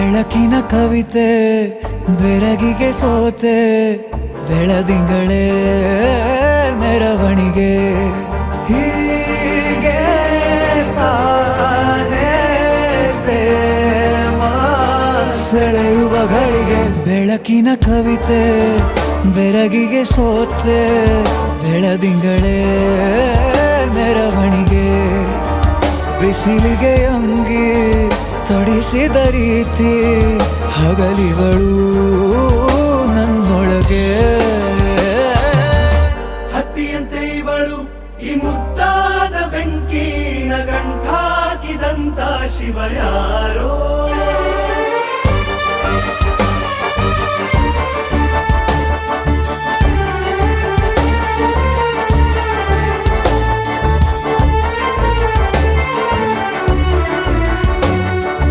ಬೆಳಕಿನ ಕವಿತೆ ಬೆರಗಿಗೆ ಸೋತೆ ಬೆಳದಿಂಗಳೇ ಮೆರವಣಿಗೆ ಹೀಗೆ ತಾನೇ ಪ್ರೇಮ ಸೆಳೆಯುವ ಗಳಿಗೆ ಬೆಳಕಿನ ಕವಿತೆ ಬೆರಗಿಗೆ ಸೋತೆ ಬೆಳದಿಂಗಳೇ ಮೆರವಣಿಗೆ ಬಿಸಿಲಿಗೆ ಅಂಗಿ ತೊಡಿಸಿದ ರೀತಿ ಹಗಲಿಗಳು ನನ್ನೊಳಗೆ ಹತ್ತಿಯಂತೆ ಇವಳು ಈ ಮುದ್ದಾದ ಬೆಂಕಿನ ಗಂಟಾಕಿದಂತ ಶಿವ ಯಾರೋ